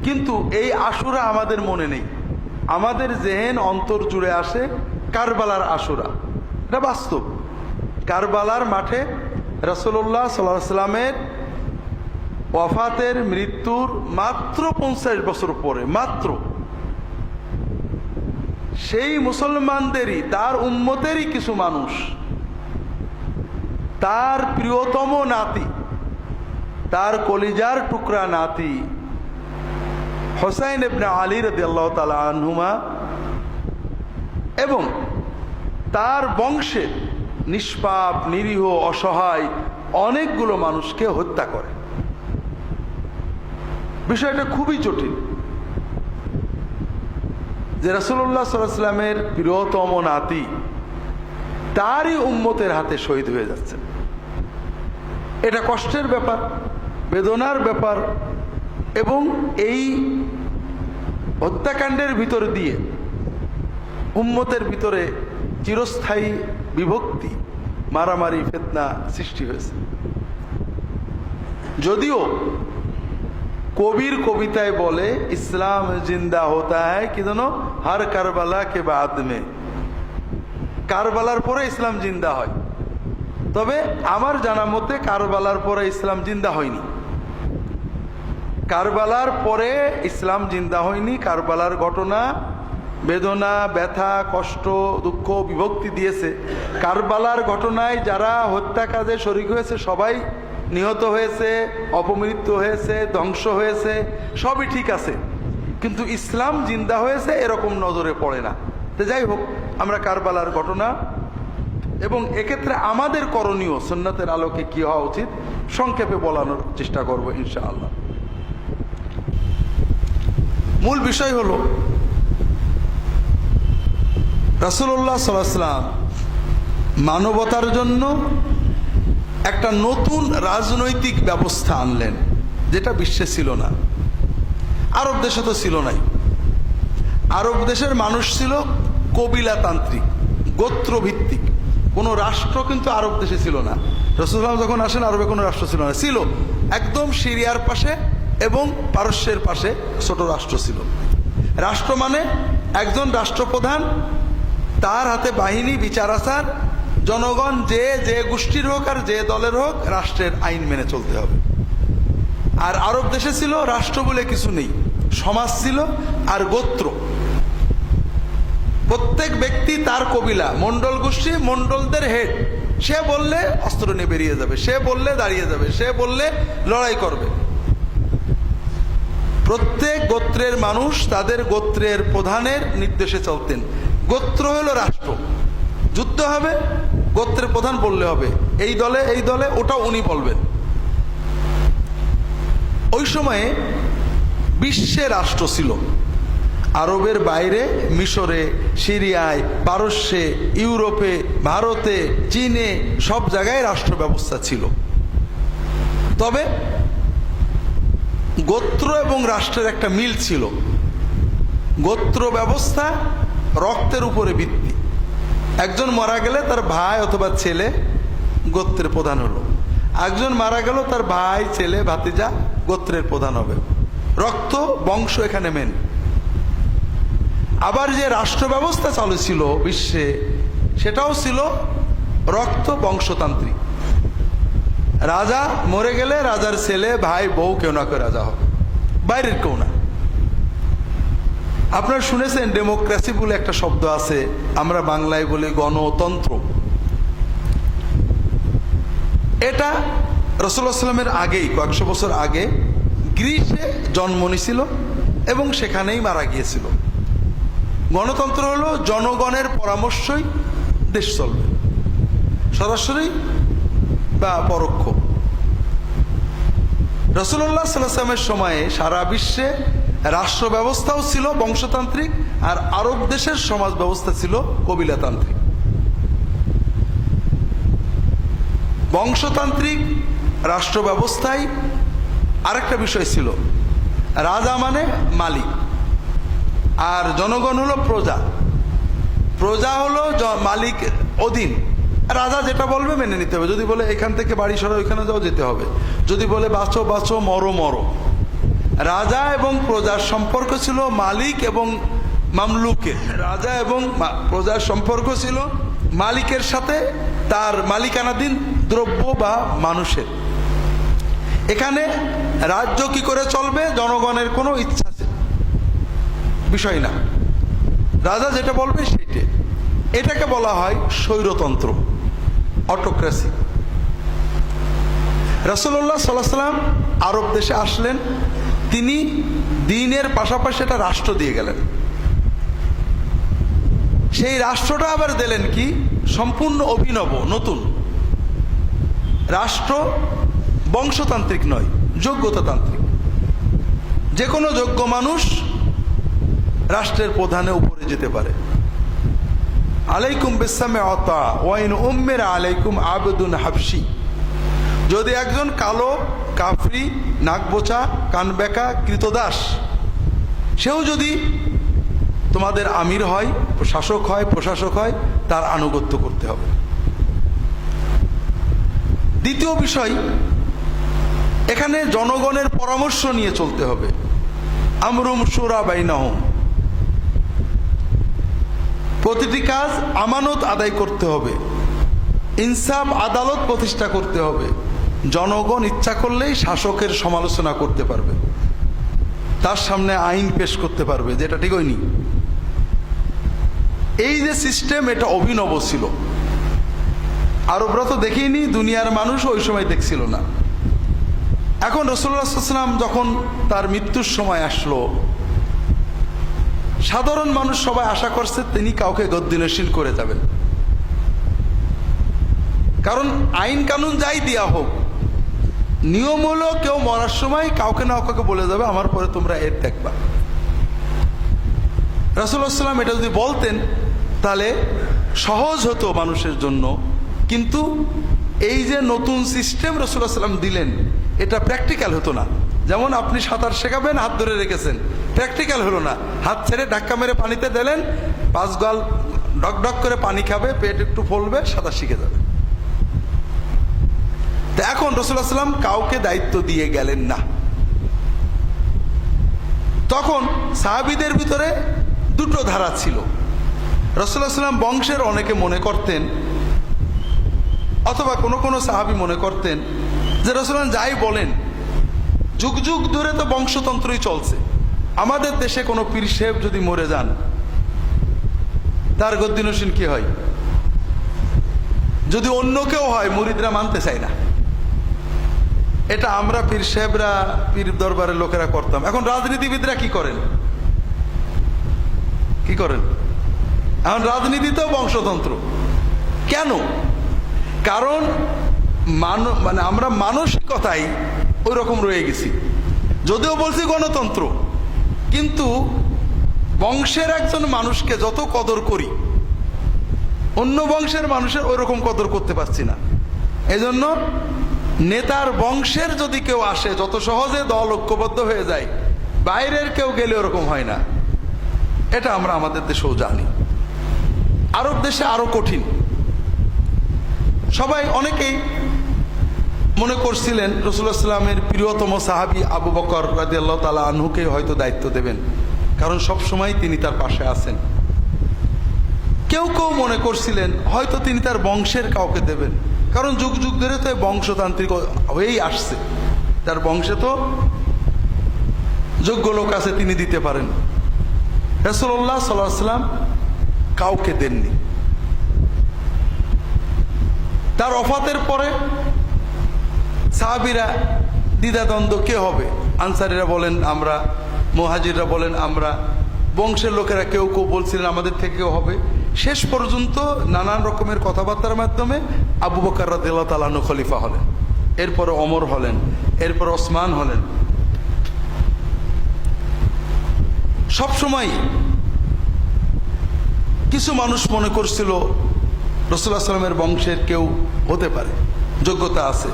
কিন্তু এই আশুরা আমাদের মনে নেই। আমাদের জেহেন অন্তর জুড়ে আসে কারবালার আশুরা। এটা বাস্তব। কারবালার মাঠে রাসূলুল্লাহ সাল্লাল্লাহু আলাইহি ওয়াসাল্লামের ওয়াফাতের মৃত্যুর মাত্র 50 বছর পরে, মাত্র সেই মুসলমানদেরই, তার উম্মতেরই কিছু মানুষ তার প্রিয়তম নাতি, তার কলিজার টুকরা নাতি হুসাইন ইবনে আলী রাদিয়াল্লাহু তাআলা আনহুমা এবং তার বংশের নিষ্পাপ নিরীহ অসহায় অনেকগুলো মানুষকে হত্যা করে। বিষয়টা খুবই জটিল যে রাসূলুল্লাহ সাল্লাল্লাহু আলাইহি ওয়াসাল্লামের প্রিয়তম নাতি তারই উম্মতের হাতে শহীদ হয়ে যাচ্ছে। এটা কষ্টের ব্যাপার, বেদনার ব্যাপার, এবং এই হত্যাকাণ্ডের ভিতর দিয়ে উম্মতের ভিতরে চিরস্থায়ী বিভক্তি, মারামারি, ফিতনা সৃষ্টি হয়েছে। যদিও কবির কবিতায় বলে ইসলাম জিন্দা হতা হ্যায় কি জানো, হর কারবালা কে বাদ মে, কারবালার পরে ইসলাম জিন্দা হয়। তবে আমার জানা মতে কারবালার পরে ইসলাম জিন্দা হয়নি। কারবালার পরে ইসলাম জিন্দা হয়নি। কারবালার ঘটনা বেদনা, ব্যথা, কষ্ট, দুঃখ, বিভক্তি দিয়েছে। কারবালার ঘটনায় যারা হত্যা কাজে শরীক হয়েছে সবাই নিহত হয়েছে, অপমৃত্যু হয়েছে, ধ্বংস হয়েছে, সবই ঠিক আছে, কিন্তু ইসলাম জিন্দা হয়েছে এরকম নজরে পড়ে না। তো যাই হোক, আমরা কারবালার ঘটনা এবং এক্ষেত্রে আমাদের করণীয় সুন্নাতের আলোকে কি হওয়া উচিত সংক্ষেপে বলানোর চেষ্টা করব ইনশাআল্লাহ। মূল বিষয় হলো রাসূলুল্লাহ সাল্লাল্লাহু আলাইহি ওয়াসাল্লাম মানবতার জন্য একটা নতুন রাজনৈতিক ব্যবস্থা আনলেন, যেটা বিশ্বে ছিল না। আরব দেশে তো ছিল নাই। আরব দেশের মানুষ ছিল কবিলাতান্ত্রিক, গোত্রভিত্তিক। কোনো রাষ্ট্র কিন্তু আরব দেশে ছিল না। রাসূলুল্লাহ যখন আসেন আরবে কোনো রাষ্ট্র ছিল না। ছিল একদম সিরিয়ার পাশে এবং পারস্যের পাশে ছোট রাষ্ট্র ছিল। রাষ্ট্র মানে একজন রাষ্ট্রপ্রধান, তার হাতে বাহিনী, বিচার আচার, জনগণ যে যে গোষ্ঠীর হোক আর যে দলের হোক রাষ্ট্রের আইন মেনে চলতে হবে। আর আরব দেশে ছিল রাষ্ট্র বলে কিছু নেই, সমাজ ছিল আর গোত্র। প্রত্যেক ব্যক্তি তার কবিলা, মন্ডল গোষ্ঠী, মন্ডলদের হেড। সে বললে অস্ত্র নিয়ে বেরিয়ে যাবে, সে বললে দাঁড়িয়ে যাবে, সে বললে লড়াই করবে। প্রত্যেক গোত্রের মানুষ তাদের গোত্রের প্রধানের নির্দেশে চলতেন। গোত্র হলো রাষ্ট্র। যুদ্ধ হবে, গোত্রের প্রধান বললে হবে এই দলে এই দলে, ওটা উনি বলবেন। ওই সময়ে বিশ্বে রাষ্ট্র ছিল। আরবের বাইরে মিশরে, সিরিয়ায়, পারস্যে, ইউরোপে, ভারতে, চীনে সব জায়গায় রাষ্ট্র ব্যবস্থা ছিল। তবে গোত্র এবং রাষ্ট্রের একটা মিল ছিল। গোত্র ব্যবস্থা রক্তের উপরে ভিত্তি। একজন মারা গেলে তার ভাই অথবা ছেলে গোত্রের প্রধান হলো, একজন মারা গেল তার ভাই, ছেলে, ভাতিজা গোত্রের প্রধান হবে। রক্ত, বংশ এখানে মেন। আবার যে রাষ্ট্র ব্যবস্থা চালু ছিল বিশ্বে, সেটাও ছিল রক্ত বংশতান্ত্রিক। রাজা মরে গেলে রাজার ছেলে, ভাই, বউ কেউ না কেউ রাজা হবে, বাইরের কেউ না। আপনারা শুনেছেন ডেমোক্রেসি বলে একটা শব্দ আছে, আমরা বাংলায় বলি গণতন্ত্র। এটা রাসূলুল্লাহ সাল্লাল্লাহু আলাইহি ওয়াসাল্লামের আগেই, কয়েকশো বছর আগে গ্রিসে জন্ম নিয়েছিল এবং সেখানেই মারা গিয়েছিল। গণতন্ত্র হলো জনগণের পরামর্শই দেশ চলবে, সরাসরি বা পরোক্ষ। রাসূলুল্লাহ সাল্লাল্লাহু আলাইহি ওয়াসাল্লামের সময়ে সারা বিশ্বে রাষ্ট্র ব্যবস্থাও ছিল বংশতান্ত্রিক, আর আরব দেশের সমাজ ব্যবস্থা ছিল কবিলাতান্ত্রিক। বংশতান্ত্রিক রাষ্ট্র ব্যবস্থায় আরেকটা বিষয় ছিল, রাজা মানে মালিক আর জনগণ হলো প্রজা। প্রজা হলো মালিক অধীন। রাজা যেটা বলবে মেনে নিতে হবে। যদি বলে এখান থেকে বাড়ি সরা ওইখানে যাও, যেতে হবে। যদি বলে বাঁচো বাঁচো, মরো মরো। রাজা এবং প্রজার সম্পর্ক ছিল মালিক এবং মামলুকের। রাজা এবং প্রজার সম্পর্ক ছিল মালিকের সাথে তার মালিকানাধীন দ্রব্য বা মানুষের। এখানে রাজ্য কি করে চলবে জনগণের কোনো ইচ্ছা বিষয় না, রাজা যেটা বলবে সেইটা। এটাকে বলা হয় স্বৈরতন্ত্র, অটোক্রেসি। রাসূলুল্লাহ সাল্লাল্লাহু আলাইহি ওয়াসাল্লাম আরব দেশে আসলেন, তিনি দ্বীনের পাশাপাশি একটা রাষ্ট্র দিয়ে গেলেন। সেই রাষ্ট্রটা আবার দিলেন কি সম্পূর্ণ অভিনব নতুন রাষ্ট্র, বংশতান্ত্রিক নয়, যোগ্যতাতান্ত্রিক। যে কোনো যোগ্য মানুষ রাষ্ট্রের প্রধানে উপরে যেতে পারে। আলাইকুম বিসসামিআতা ওয়া ইন উম্মিরা আলাইকুম আবদুন হাবশি। যদি একজন কালো কাফরি নাকবোচা কানবেকা কৃতদাস সেও যদি তোমাদের আমির হয়, শাসক হয়, প্রশাসক হয়, তার আনুগত্য করতে হবে। দ্বিতীয় বিষয়, এখানে জনগণের পরামর্শ নিয়ে চলতে হবে। আমরুম শুরা বাইনাহুম, প্রতিটি কাজ আমানত আদায় করতে হবে, ইনসাফ আদালত প্রতিষ্ঠা করতে হবে। জনগণ ইচ্ছা করলেই শাসকের সমালোচনা করতে পারবে, তার সামনে আইন পেশ করতে পারবে, যেটা ঠিক হয়নি। এই যে সিস্টেম, এটা অভিনব ছিল। আরবরা তো দেখেইনি, দুনিয়ার মানুষ ওই সময় দেখছিল না। এখন রাসূলুল্লাহ সাল্লাল্লাহু আলাইহি ওয়াসাল্লাম যখন তার মৃত্যুর সময় আসলো, সাধারণ মানুষ সবাই আশা করছে তিনি কাউকে গদ্দিনশীল করে যাবেন। কারণ আইন কানুন যাই দেয়া হোক, নিয়ম হলো কেউ মরার সময় কাউকে না কাউকে বলে যাবে আমার পরে তোমরা এর দেখবা। রাসূলুল্লাহ সাল্লাল্লাহু আলাইহি ওয়াসাল্লাম এটা যদি বলতেন তাহলে সহজ হতো মানুষের জন্য। কিন্তু এই যে নতুন সিস্টেম রাসূলুল্লাহ সাল্লাল্লাহু আলাইহি ওয়াসাল্লাম দিলেন, এটা প্র্যাকটিক্যাল হতো না। যেমন আপনি সাঁতার শেখাবেন, হাত ধরে রেখেছেন, প্র্যাকটিক্যাল হলো না। হাত ছেড়ে ধাক্কা মেরে পানিতে দিলেন, 5 গাল ডক ডক করে পানি খাবে, পেট একটু ফলবে, সাঁতার শিখে যাবে। তো এখন রাসূলুল্লাহ সাল্লাল্লাহু আলাইহি ওয়াসাল্লাম কাউকে দায়িত্ব দিয়ে গেলেন না। তখন সাহাবীদের ভিতরে দুটো ধারা ছিল। রাসূলুল্লাহ সাল্লাল্লাহু আলাইহি ওয়াসাল্লাম বংশের অনেকে মনে করতেন, অথবা কোনো কোনো সাহাবী মনে করতেন যে রাসূলুল্লাহ যাই বলেন, যুগ যুগ ধরে তো বংশতন্ত্রই চলছে। আমাদের দেশে কোনো পীর সাহেব যদি মরে যান, তার গদ্দিনশীল কি হয়? যদি অন্য কেউ হয়, মুরিদরা মানতে চায় না। এটা আমরা পীর সাহেবরা, পীর দরবারের লোকেরা করতাম। এখন রাজনীতিবিদরা কি করেন? কি করেন? এখন রাজনীতিতেও বংশতন্ত্র। কেন? কারণ মানে আমরা মানসিকতাই ওই রকম রয়ে গেছি। যদিও বলছি গণতন্ত্র, কিন্তু বংশের একজন মানুষকে যত কদর করি, অন্য বংশের মানুষের ওই রকম কদর করতে পারছি না। এজন্য নেতার বংশের যদি কেউ আসে, যত সহজে দল ঐক্যবদ্ধ হয়ে যায়, বাইরের কেউ গেলে ওরকম হয় না। এটা আমরা আমাদের দেশেও জানি। আরব দেশে আরো কঠিন। সবাই অনেকেই মনে করছিলেন রাসূলুল্লাহ সাল্লাল্লাহু আলাইহি ওয়াসাল্লামের প্রিয়তম সাহাবী আবু বকর রাদিয়াল্লাহু তাআলা আনহুকে হয়তো দায়িত্ব দেবেন, কারণ সব সময় তিনি তার পাশে আছেন। কেউ কেউ মনে করছিলেন হয়তো তিনি তার বংশের কাউকে দেবেন, কারণ যুগ যুগ ধরে তো বংশতান্ত্রিক হয়েই আসছে, তার বংশে তো যোগ্য লোক আছে, তিনি দিতে পারেন। রাসূলুল্লাহ সাল্লাল্লাহু আলাইহি ওয়াসাল্লাম কাউকে দেননি। তার ওফাতের পরে সাহাবীরা দ্বিধাদ্বন্দ্ব, কে হবে? আনসারীরা বলেন আমরা, মুহাজিররা বলেন আমরা, বংশের লোকেরা কেউ কেউ বলছিলেন আমাদের থেকেও হবে। শেষ পর্যন্ত নানান রকমের কথাবার্তার মাধ্যমে আবু বকর রাদিয়াল্লাহু তাআলা আনহু খলিফা হলেন, এরপরে ওমর হলেন, এরপর ওসমান হলেন। সবসময় কিছু মানুষ মনে করছিল রাসূলুল্লাহ সাল্লাল্লাহু আলাইহি ওয়াসাল্লামের বংশের কেউ হতে পারে, যোগ্যতা আছে।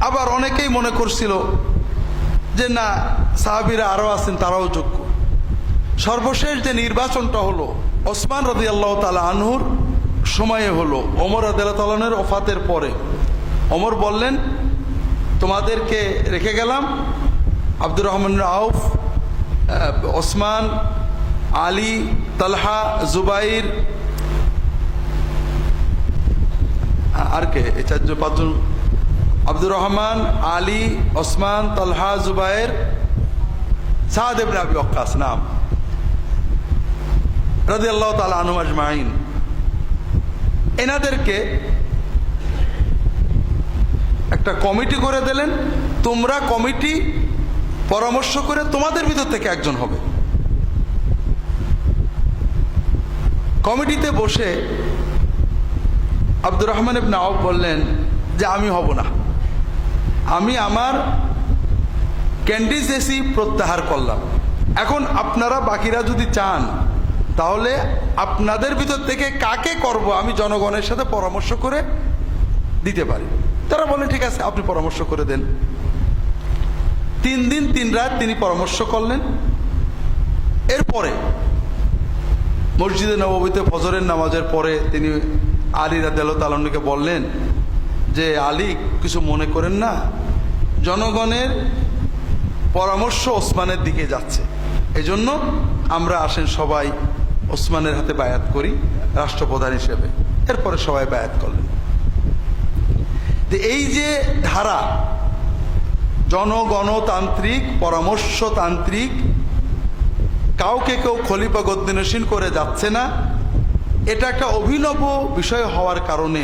আবার অনেকেই মনে করছিল যে না, সাহাবীরা আরো আছেন, তারাও যোগ্য। সর্বশেষ যে নির্বাচনটা হলো ওসমান রাদিয়াল্লাহু তাআলা আনহুর সময়ে হলো, ওমর রাদিয়াল্লাহু তাআলা আনহুর ওফাতের পরে। ওমর বললেন তোমাদেরকে রেখে গেলাম, আব্দুর রহমান আউফ, ওসমান, আলী, তালহা, জুবাইর, আর কে, এই 4-5 জন, আব্দুর রহমান, আলী, ওসমান, তালহা, জুবাইর, সাদ ইবনে আবি ওয়াক্কাস নাম রাদিয়াল্লাহু তাআলা আনহুম আজমাইন। এনাদেরকে একটা কমিটি করে দিলেন, তোমরা কমিটি পরামর্শ করে তোমাদের ভিতর থেকে একজন হবে। কমিটিতে বসে আব্দুর রহমান ইবনে আউফ বললেন যে আমি হব না, আমি আমার ক্যান্ডিডেসি প্রত্যাহার করলাম। এখন আপনারা বাকিরা যদি চান তাহলে আপনাদের ভিতর থেকে কাকে করব আমি জনগণের সাথে পরামর্শ করে দিতে পারি। তারা বলেন ঠিক আছে, আপনি পরামর্শ করে দেন। 3 দিন 3 রাত তিনি পরামর্শ করলেন। এরপরে মসজিদে নববীতে ফজরের নামাজের পরে তিনি আলী রাদিয়াল্লাহু তাআলা আনহুকে বললেন যে আলী, কিছু মনে করেন না, জনগণের পরামর্শ ওসমানের দিকে যাচ্ছে, এজন্য আমরা আসেন সবাই ওসমানের হাতে বায়াত করি রাষ্ট্রপ্রধান হিসেবে। এরপরে সবাই বায়াত করলেন। এই যে ধারা, জনগণতান্ত্রিক, পরামর্শতান্ত্রিক, কাউকে কেউ খলিফা গদ্দিনশীন করে যাচ্ছে না, এটা একটা অভিনব বিষয় হওয়ার কারণে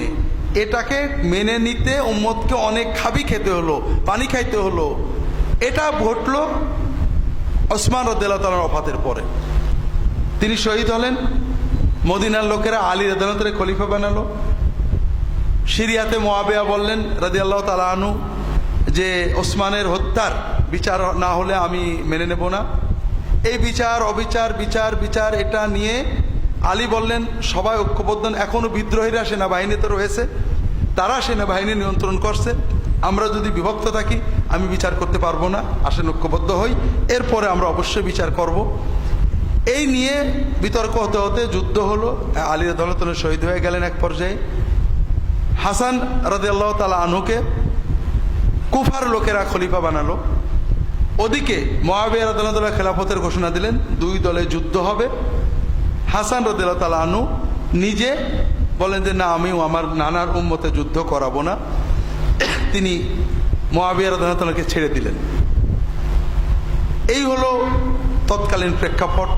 এটাকে মেনে নিতে উম্মতকে অনেক খাবি খেতে হলো, পানি খাইতে হলো। এটা ঘটলো ওসমান রাদিয়াল্লাহু তাআলার ওফাতের পরে। তিনি শহীদ হলেন, মদিনার লোকেরা আলী রাদিয়াল্লাহু তাআলা খলিফা বানালো। সিরিয়াতে মুআবিয়া বললেন রাদিয়াল্লাহু তাআলা আনহু যে ওসমানের হত্যার বিচার না হলে আমি মেনে নেব না। এই বিচার অবিচার, বিচার বিচার, এটা নিয়ে আলী বললেন সবাই ঐক্যবদ্ধ, এখনো বিদ্রোহীরা সেনাবাহিনীতে রয়েছে, তারা সেনাবাহিনী নিয়ন্ত্রণ করছে, আমরা যদি বিভক্ত থাকি আমি বিচার করতে পারবো না, আসেন ঐক্যবদ্ধ হই, এরপরে আমরা অবশ্যই বিচার করব। এই নিয়ে বিতর্ক হতে হতে যুদ্ধ হলো। আলী রাদিয়াল্লাহু তাআলা শহীদ হয়ে গেলেন এক পর্যায়ে। হাসান রাদিয়াল্লাহু তাআলা আনহুকে কুফার লোকেরা খলিফা বানালো। ওদিকে মুআবিয়া রাদিয়াল্লাহু তাআলা খেলাফতের ঘোষণা দিলেন, 2 দলে যুদ্ধ হবে। হাসান রাদিয়াল্লাহু তাআলা আনহু নিজে বলেন যে না, আমিও আমার নানার উম্মতে যুদ্ধ করাবো না। তিনি মুআবিয়া রাদিয়াল্লাহু তাআলাকে ছেড়ে দিলেন। এই হলো তৎকালীন প্রেক্ষাপট।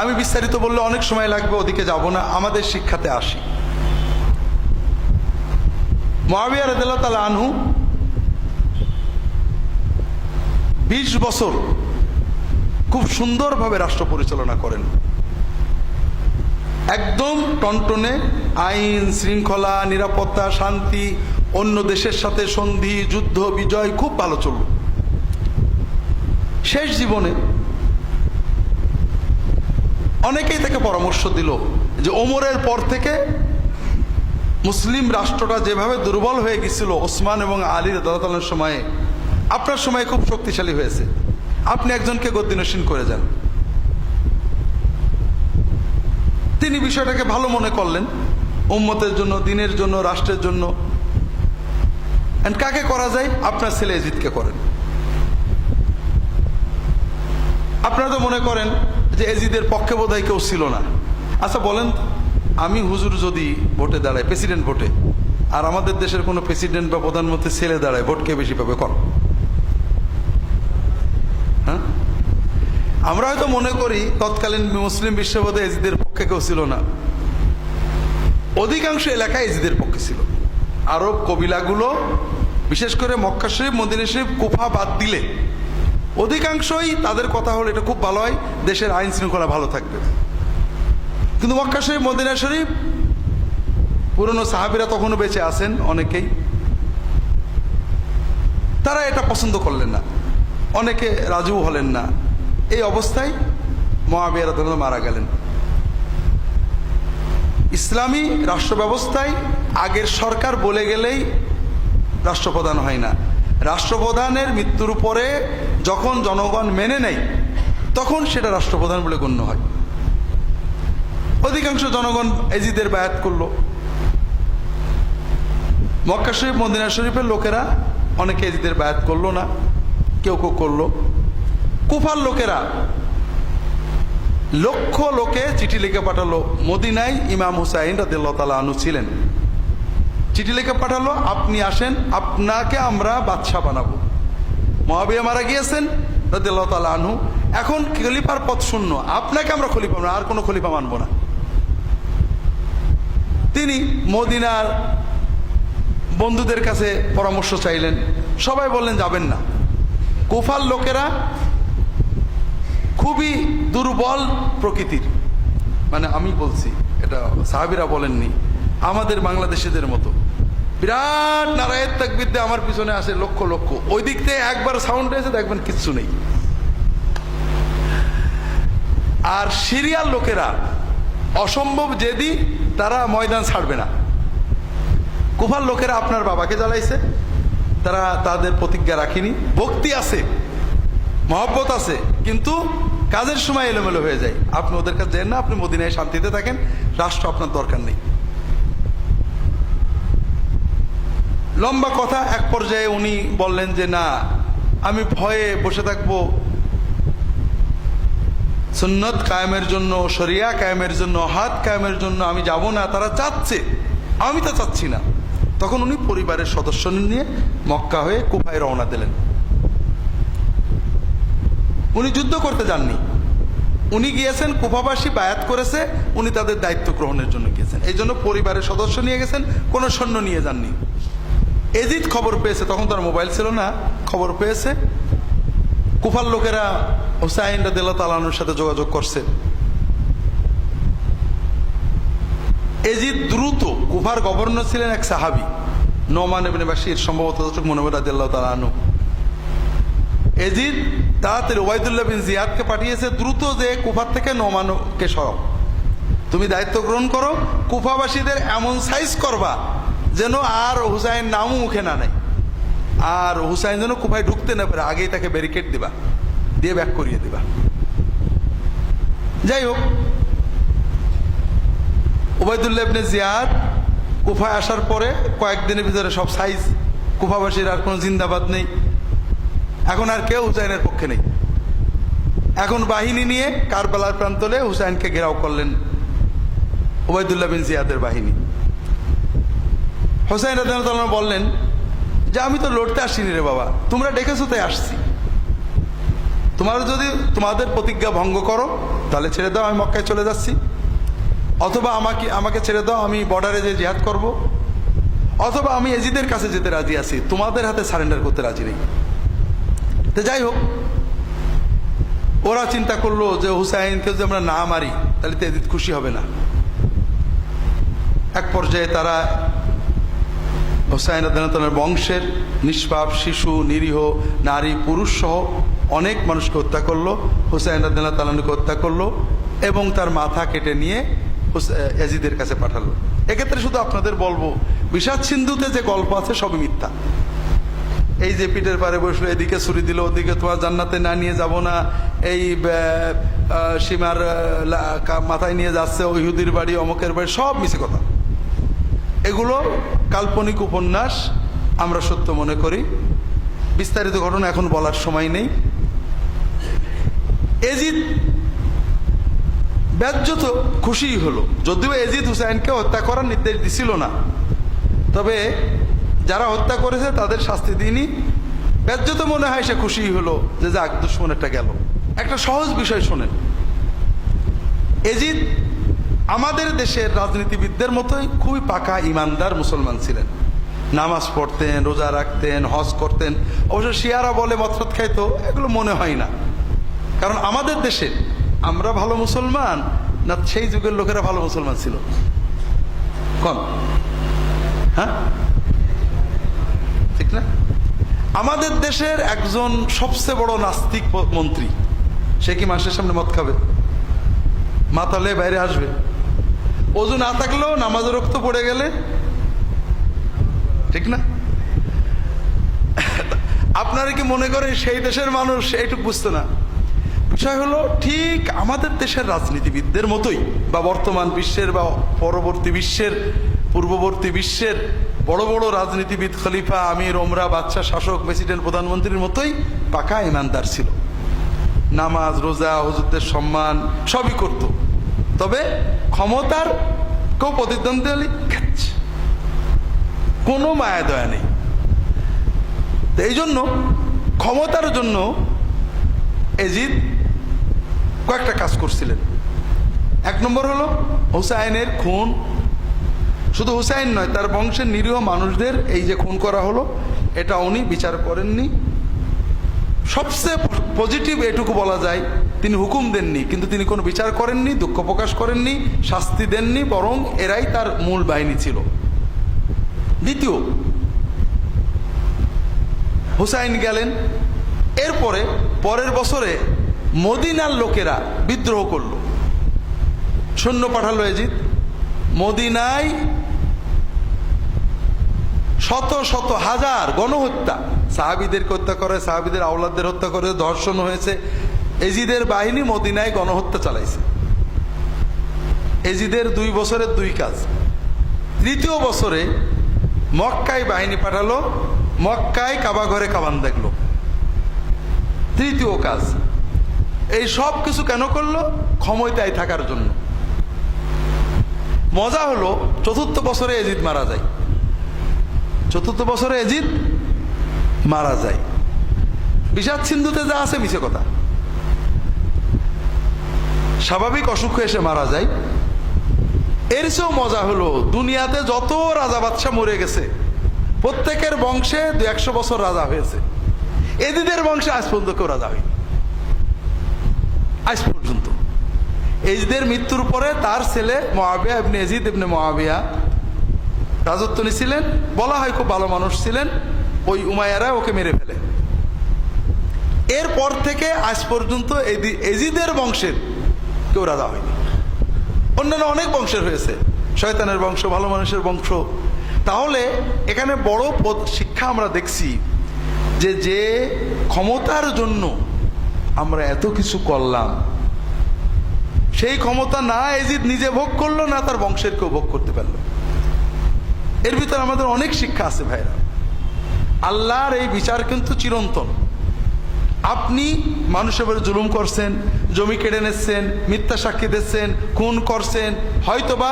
আমি বিস্তারিত বললে অনেক সময় লাগবে, ওদিকে যাব না, আমাদের শিক্ষাতে আসি। মুআবিয়া রাদিয়াল্লাহু তাআলা আনহু 20 বছর খুব সুন্দরভাবে রাষ্ট্র পরিচালনা করেন। একদম টনটনে আইন শৃঙ্খলা, নিরাপত্তা, শান্তি, অন্য দেশের সাথে সন্ধি, যুদ্ধ বিজয় খুব ভালো চলল। শেষ জীবনে অনেকেই তাকে পরামর্শ দিল যে ওমরের পর থেকে মুসলিম রাষ্ট্রটা যেভাবে দুর্বল হয়ে গেছিল ওসমান এবং আলী রাদিয়াল্লাহু তাআলার সময়ে, আপনার সময় খুব শক্তিশালী হয়েছে, আপনি একজনকে গদ্দিনশীন করে যান। তিনি বিষয়টাকে ভালো মনে করলেন, উম্মতের জন্য, দিনের জন্য, রাষ্ট্রের জন্য। কাকে করা যায়? আপনার ছেলে এজিদকে করেন। আপনারা তো মনে করেন যে এজিদের পক্ষে বোধহয় কেউ ছিল না। আচ্ছা বলেন, আমি হুজুর যদি ভোটে দাঁড়াই, প্রেসিডেন্ট ভোটে, আর আমাদের দেশের কোনো প্রেসিডেন্ট বা প্রধানমন্ত্রী ছেলে দাঁড়ায়, ভোট কে বেশি পাবে? কর। হ্যাঁ, আমরা হয়তো মনে করি তৎকালীন মুসলিম বিশ্বে বোধহয় এজিদের পক্ষে কেউ ছিল না। অধিকাংশ এলাকায় এজিদের পক্ষে ছিল। আরব কবিলাগুলো, বিশেষ করে মক্কা শরীফ, মদিনা শরীফ, কুফা বাদ দিলে অধিকাংশই তাদের কথা হলো এটা খুব ভালো হয়, দেশের আইন শৃঙ্খলা ভালো থাকবে। কিন্তু মক্কা শরীফ, মদিনা শরীফ, পুরনো সাহাবীরা তখনও বেঁচে আছেন অনেকেই, তারা এটা পছন্দ করলেন না, অনেকে রাজিও হলেন না। এই অবস্থায় মুআবিয়া রাদিয়াল্লাহু মারা গেলেন। ইসলামী রাষ্ট্র ব্যবস্থায় আগের সরকার বলে গেলেই রাষ্ট্রপ্রধান হয় না। রাষ্ট্রপ্রধানের মৃত্যুর পরে যখন জনগণ মেনে নেয় তখন সেটা রাষ্ট্রপ্রধান বলে গণ্য হয়। অধিকাংশ জনগণ এজিদের বায়াত করলো। মক্কা শরীফ, মদিনা শরীফের লোকেরা অনেকে এজিদের বায়াত করলো না। কেউ কেউ করলো। কুফার লোকেরা লক্ষ লোকে চিঠি লিখে পাঠালো মদিনায় ইমাম হুসাইন রাদিয়াল্লাহু তাআলা আনহু ছিলেন। চিঠি লিখে পাঠালো, আপনি আসেন, আপনাকে আমরা বাদশাহ বানাবো। মুআবিয়া মারা গিয়েছেন রাদিয়াল্লাহু তাআলা আনহু, এখন খলিফার পদ শূন্য, আপনাকে আমরা খলিফা না, আর কোনো খলিফা মানব না। তিনি মদিনার বন্ধুদের কাছে পরামর্শ চাইলেন, সবাই বললেন যাবেন না। কুফার লোকেরা খুবই দুর্বল প্রকৃতির, মানে আমি বলছি, এটা সাহাবীরা বলেননি, আমাদের বাংলাদেশিদের মতো বিরাট নারায়ের তাকবীর দিয়ে আমার পিছনে আসে লক্ষ লক্ষ, ওই দিক থেকে একবার সাউন্ড এসে দেখবেন কিচ্ছু নেই। আর সিরিয়ার লোকেরা অসম্ভব জেদি, তারা ময়দান ছাড়বে না। কুফার লোকেরা আপনার বাবাকে জ্বালাইছে, তারা তাদের প্রতিজ্ঞা রাখেনি। ভক্তি আছে, মহব্বত আছে, কিন্তু কাজের সময় এলোমেলো হয়ে যায়। আপনি ওদের কাছে যান না, আপনি মদিনায় শান্তিতে থাকেন, রাষ্ট্র আপনার দরকার নেই। লম্বা কথা, এক পর্যায়ে উনি বললেন যে না, আমি ভয়ে বসে থাকবো, সুন্নত কায়েমের জন্য, শরিয়া কায়েমের জন্য, হাত কায়েমের জন্য আমি যাব না। তারা চাচ্ছে, আমি তো চাচ্ছি না। তখন উনি পরিবারের সদস্য নিয়ে মক্কা হয়ে কুফায় রওনা দিলেন। উনি যুদ্ধ করতে যাননি, উনি গিয়েছেন, কুফাবাসী বায়াত করেছে, উনি তাদের দায়িত্ব গ্রহণের জন্য গিয়েছেন। এই জন্য পরিবারের সদস্য নিয়ে গেছেন, কোনো সৈন্য নিয়ে যাননি। এজিদ খবর পেয়েছে, তখন তার মোবাইল ছিল না, খবর পেয়েছে, কুফার লোকেরা হুসাইন রাদিয়াল্লাহু তাআলা আনহুর সাথে যোগাযোগ করছে। এজিদ দ্রুত, কুফার গভর্নর ছিলেন এক সাহাবী নোমান ইবনে বাশির, সম্ভবত মনে হয় রাদিয়াল্লাহু তাআলা আনহু। এজিদ তাড়াতাড়ি ওবাইদুল্লাহ বিন জিয়াদকে পাঠিয়েছে, দ্রুত যে কুফার থেকে নোমানকে সরাও, তুমি দায়িত্ব গ্রহণ করো, কুফাবাসীদের এমন সাইজ করবা যেন আর হুসাইন নামও মুখে না নেয়, আর হুসাইন যেন কুফায় ঢুকতে না পারে, আগেই তাকে ব্যারিকেড দিবা, দিয়ে ব্যাক করিয়ে দিবা। যাই হোক, ওবাইদুল্লাহ ইবনে জিয়াদ কুফায় আসার পরে কয়েকদিনের ভিতরে সব সাইজ, কুফাবাসীর আর কোনো জিন্দাবাদ নেই, এখন আর কেউ হুসাইনের পক্ষে নেই। এখন বাহিনী নিয়ে কারবালার প্রান্তরে হুসাইনকে ঘেরাও করলেন ওবাইদুল্লাহ বিন জিয়াদের বাহিনী। হুসাইন রাদিয়াল্লাহু তাআলা বললেন যে আমি তো লড়তে আসিনি রে বাবা, তোমরা ডেকেছো তাই আসছি, তোমরা যদি তোমাদের প্রতিজ্ঞা ভঙ্গ করো তাহলে ছেড়ে দাও, আমি মক্কায় চলে যাচ্ছি, অথবা আমাকে ছেড়ে দাও, আমি বর্ডারে যে জিহাদ করব, অথবা আমি এজিদের কাছে যেতে রাজি আছি, তোমাদের হাতে সারেন্ডার করতে রাজি নেই। তো যাই হোক, ওরা চিন্তা করলো যে হুসাইনকে যদি আমরা না মারি তাহলে তো এজিদ খুশি হবে না। এক পর্যায়ে তারা হুসাইন রাদিয়াল্লাহু তাআলার বংশের নিষ্পাপ শিশু, নিরীহ নারী, পুরুষ সহ অনেক মানুষকে হত্যা করলো, হুসাইন রাদিয়াল্লাহু তাআলাকে হত্যা করলো এবং তার মাথা কেটে নিয়ে এজিদের কাছে পাঠালো। এক্ষেত্রে শুধু আপনাদের বলবো, বিষাদ সিন্ধুতে যে গল্প আছে সবই মিথ্যা। এই যে পিঠের পারে বসলো, এদিকে ছুরি দিল, ওদিকে তোমার জান্নাতে না নিয়ে যাব না, এই সীমার মাথায় নিয়ে যাচ্ছে, ওই ইহুদির বাড়ি, অমুকের বাড়ি, সব মিছে কথা। এগুলো কাল্পনিক উপন্যাস, আমরা সত্য মনে করি। বিস্তারিত ঘটনা এখন বলার সময় নেই। এজিদ ব্যাজ্যত খুশি হলো, যদিও এজিদ হুসাইনকে হত্যা করার নির্দেশ দিছিল না, তবে যারা হত্যা করেছে তাদের শাস্তি দিইনি, ব্যাজ্যত মনে হয় সে খুশি হলো যে যাক, দুশ্মনেরটা গেল। একটা সহজ বিষয় শোনেন, এজিদ আমাদের দেশের রাজনীতিবিদদের মতোই খুবই পাকা ইমানদার মুসলমান ছিলেন, নামাজ পড়তেন, রোজা রাখতেন, হজ করতেন। অবশ্য শিয়ারা বলে মদখত খাইতো, এগুলো মনে হয় না, কারণ আমাদের দেশে আমরা ভালো মুসলমান না সেই যুগের লোকেরা ভালো মুসলমান ছিল? কম, হ্যাঁ ঠিক না? আমাদের দেশের একজন সবচেয়ে বড় নাস্তিক মন্ত্রী, সে কি মানুষের সামনে মদ খাবে? মাতালে বাইরে আসবে, ওযু না থাকলেও নামাজের রক্ত পড়ে গেলে, ঠিক না? আপনারা কি মনে করেন সেই দেশের মানুষ এইটুকু বুঝতো না? বিষয় হলো ঠিক আমাদের দেশের রাজনীতিবিদদের মতোই, বা বর্তমান বিশ্বের বা পরবর্তী বিশ্বের, পূর্ববর্তী বিশ্বের বড় বড় রাজনীতিবিদ, খলিফা, আমির, ওমরা, বাদশাহ, শাসক, প্রেসিডেন্ট, প্রধানমন্ত্রীর মতোই পাকা ইমানদার ছিল। নামাজ, রোজা, হুজুরদের সম্মান সবই করত, তবে ক্ষমতার কেউ প্রতিদ্বন্দ্বী হলে খাচ্ছে, কোনো মায়া দয়া নেই। তো এই জন্য ক্ষমতার জন্য এজিদ কয়েকটা কাজ করছিলেন। এক নম্বর হলো হুসাইনের খুন। শুধু হুসাইন নয়, তার বংশের নিরীহ মানুষদের এই যে খুন করা হলো, এটা উনি বিচার করেননি। সবচেয়ে পজিটিভ এটুকু বলা যায়, তিনি হুকুম দেননি, কিন্তু তিনি কোনো বিচার করেননি, দুঃখ প্রকাশ করেননি, শাস্তি দেননি, বরং এরাই তার মূল বাহিনী ছিল। দ্বিতীয়, হুসাইন গেলেন, এরপরে পরের বছরে মদিনার লোকেরা বিদ্রোহ করল, সৈন্য পাঠালো এজিদ। মদিনায় শত শত হাজার গণহত্যা, সাহাবীদেরকে হত্যা করে, সাহাবীদের আওলাদদের হত্যা করে, ধর্ষণ হয়েছে। এজিদের বাহিনী মদিনায় গণহত্যা চালাইছে। এজিদের 2 বছরের 2 কাজ। তৃতীয় বছরে মক্কায় বাহিনী পাঠালো, মক্কায় কাবা ঘরে কামান দেখলো। তৃতীয় কাজ। এই সব কিছু কেন করলো? ক্ষমতায় থাকার জন্য। মজা হলো, চতুর্থ বছরে এজিদ মারা যায়। চতুর্থ বছরে এজিদ মারা যায়। বিষাদ সিন্ধুতে যা আছে মিছে কথা, স্বাভাবিক অসুখ এসে মারা যায়। এর চেয়েও মজা হলো, দুনিয়াতে যত রাজা বাদশাহ মরে গেছে, প্রত্যেকের বংশে 200 বছর রাজা হয়েছে। এজিদের বংশে আজ পর্যন্ত কেউ রাজা হয়নি, আজ পর্যন্ত। এজিদের মৃত্যুর পরে তার ছেলে মুআবিয়া ইবনে এজিদ ইবনে মুআবিয়া রাজত্ব নিয়েছিলেন। বলা হয় খুব ভালো মানুষ ছিলেন। ওই উমাইয়ারা ওকে মেরে ফেলে। এরপর থেকে আজ পর্যন্ত এজিদের বংশের কেউ রাজা হয়নি। অন্যান্য অনেক বংশের হয়েছে, শয়তানের বংশ, ভালো মানুষের বংশ। তাহলে এখানে বড় শিক্ষা আমরা দেখছি যে যে ক্ষমতার জন্য আমরা এত কিছু করলাম, সেই ক্ষমতা না এজিদ নিজে ভোগ করলো, না তার বংশের কেউ ভোগ করতে পারলো। এর ভিতরে আমাদের অনেক শিক্ষা আছে ভাইরা। আল্লাহর এই বিচার কিন্তু চিরন্তন। আপনি মানুষের উপরে জুলুম করছেন, জমি কেড়ে নিচ্ছেন, মিথ্যা সাক্ষী দিচ্ছেন, খুন করছেন, হয়তোবা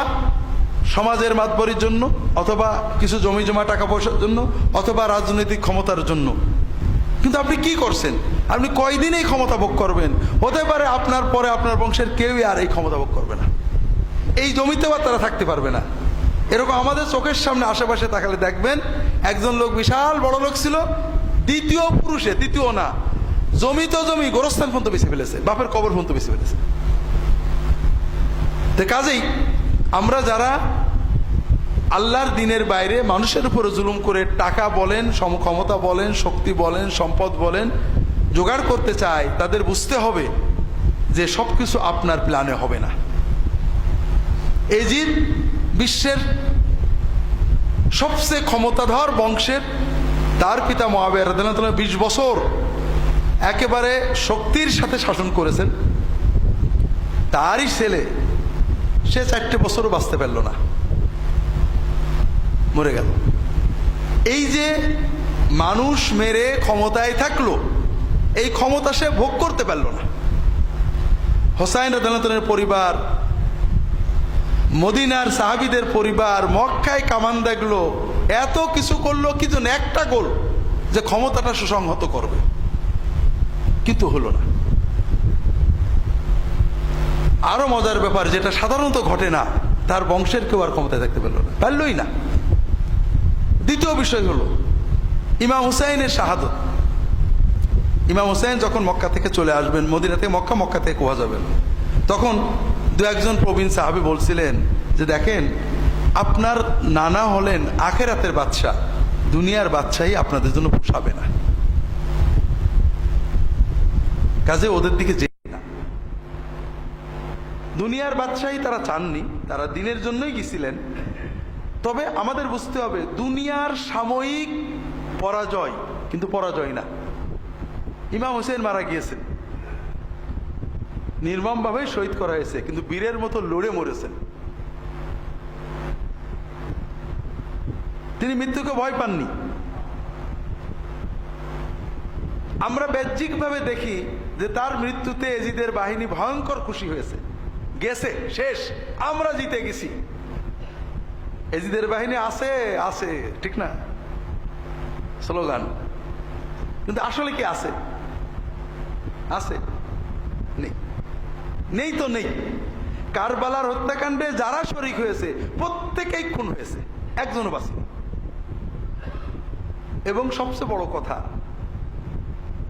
সমাজের মাতবরির জন্য, অথবা কিছু জমি জমা টাকা পয়সার জন্য, অথবা রাজনৈতিক ক্ষমতার জন্য। কিন্তু আপনি কি করছেন? আপনি কয়দিন এই ক্ষমতা ভোগ করবেন? হতে পারে আপনার পরে আপনার বংশের কেউই আর এই ক্ষমতা ভোগ করবে না, এই জমিতেও আর তারা থাকতে পারবে না। এরকম আমাদের চোখের সামনে আশেপাশে তাকালে দেখবেন, একজন লোক বিশাল বড় লোক ছিল, দ্বিতীয় পুরুষে, তৃতীয় না, জমি তো জমি, গোরস্থান পর্যন্ত বেশি ফেলেছে, বাপের কবর পর্যন্ত বেশি ফেলেছে। তো কাজেই আমরা যারা আল্লাহর দিনের বাইরে মানুষের উপরে জুলুম করে টাকা বলেন, সমক্ষমতা বলেন, শক্তি বলেন, সম্পদ বলেন জোগাড় করতে চাই, তাদের বুঝতে হবে যে সবকিছু আপনার প্ল্যানে হবে না। এজিদ বিশ্বের সবচেয়ে ক্ষমতাধর বংশের, তার পিতা মুআবিয়া রাদিয়াল্লাহু তাআলা 20 বছর একেবারে শক্তির সাথে শাসন করেছেন। তারই ছেলে, সে 4টে বছরও বাঁচতে পারল না, মরে গেল। এই যে মানুষ মেরে ক্ষমতায় থাকলো, এই ক্ষমতা সে ভোগ করতে পারল না। হোসাইন রাদিয়াল্লাহু তাআলার পরিবার, মদিনার সাহাবীদের পরিবার মক্কায় কামান দেখলো, এত কিছু করলো, কিন্তু একটা গোল যে ক্ষমতাটা সুসংহত করবে, কিন্তু হলো না। আরো মজার ব্যাপার, যেটা সাধারণত ঘটে না, তার বংশের কেউ আর ক্ষমতায় থাকতে পারল না, পারলই না। দ্বিতীয় বিষয় হলো ইমাম হুসাইনের শাহাদত। ইমাম হুসাইন যখন মক্কা থেকে চলে আসবেন, মদিনা থেকে মক্কা, মক্কা থেকে কুয়া যাবেন, তখন 2-1 প্রবীণ সাহাবী বলছিলেন যে দেখেন, আপনার নানা হলেন আখেরাতের বাদশাহ, দুনিয়ার বাদশাহী আপনাদের জন্য পোষাবে না, কাজে ওদের দিকে যেতে না। দুনিয়ার বাদশাহী তারা চাননি, তারা দিনের জন্যই গেছিলেন। তবে আমাদের বুঝতে হবে, দুনিয়ার সাময়িক পরাজয় কিন্তু পরাজয় না। ইমাম হুসেন মারা গিয়েছেন, নির্মমভাবে শহীদ করা হয়েছে, কিন্তু বীরের মতো লড়ে মরেছেন। তিনি মৃত্যুকে ভয় পাননি। আমরা বাহ্যিকভাবে দেখি যে তার মৃত্যুতে এজিদের বাহিনী ভয়ঙ্কর খুশি হয়েছে, গেছে, শেষ, আমরা জিতে গেছি, এজিদের বাহিনী আছে আছে, ঠিক না, স্লোগান। কিন্তু আসলে কি আছে? আছে? নেই। নেই তো নেই। কারবালার হত্যাকাণ্ডে যারা শরীক হয়েছে প্রত্যেকেই খুন হয়েছে, একজনও বাঁচেনি। এবং সবচেয়ে বড় কথা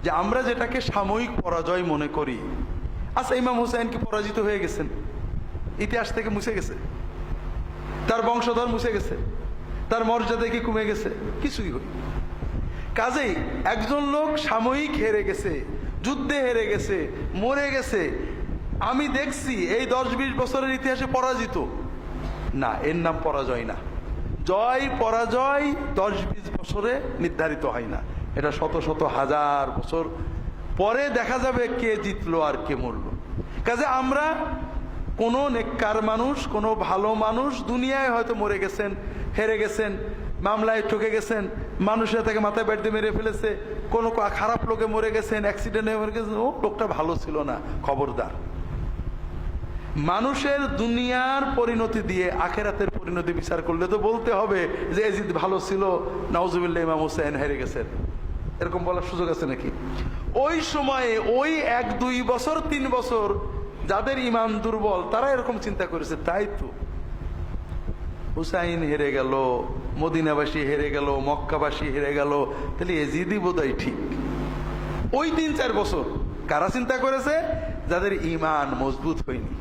যে আমরা যেটাকে সাময়িক পরাজয় মনে করি, আচ্ছা ইমাম হুসাইন কি পরাজিত হয়ে গেছেন? ইতিহাস থেকে মুছে গেছে? তার বংশধর মুছে গেছে? তার মর্যাদা কি কমে গেছে? কিছুই হই। কাজেই একজন লোক সাময়িক হেরে গেছে, যুদ্ধে হেরে গেছে, মরে গেছে, আমি দেখছি এই 10-20 বছরের ইতিহাসে পরাজিত না, এর নাম পরাজয় না। জয় পরাজয় 10-20 বছরে নির্ধারিত হয় না, এটা শত শত হাজার বছর পরে দেখা যাবে কে জিতলো আর কে মরলো। কাজে আমরা কোনো নেককার মানুষ, কোনো ভালো মানুষ দুনিয়ায় হয়তো মরে গেছেন, হেরে গেছেন, মামলায় ঠকে গেছেন, মানুষের তাকে মাথায় ব্যাট দিয়ে মেরে ফেলেছে, কোনো খারাপ লোকে মরে গেছেন, অ্যাক্সিডেন্টে মরে গেছেন, ও লোকটা ভালো ছিল না, খবরদার। মানুষের দুনিয়ার পরিণতি দিয়ে আখেরাতের পরিণতি বিচার করলে তো বলতে হবে যে এজিদ ভালো ছিল, নাউজুবিল্লাহ ইমাম হুসাইন হেরে গেছেন, এরকম বলার সুযোগ আছে নাকি? ওই সময়ে ওই 1-2 বছর 3 বছর যাদের ইমান দুর্বল তারা এরকম চিন্তা করেছে, তাই তো হুসাইন হেরে গেল, মদিনাবাসী হেরে গেল, মক্কাবাসী হেরে গেল, তাহলে এজিদই বোধহয় ঠিক। ওই 3-4 বছর কারা চিন্তা করেছে? যাদের ইমান মজবুত হয়নি।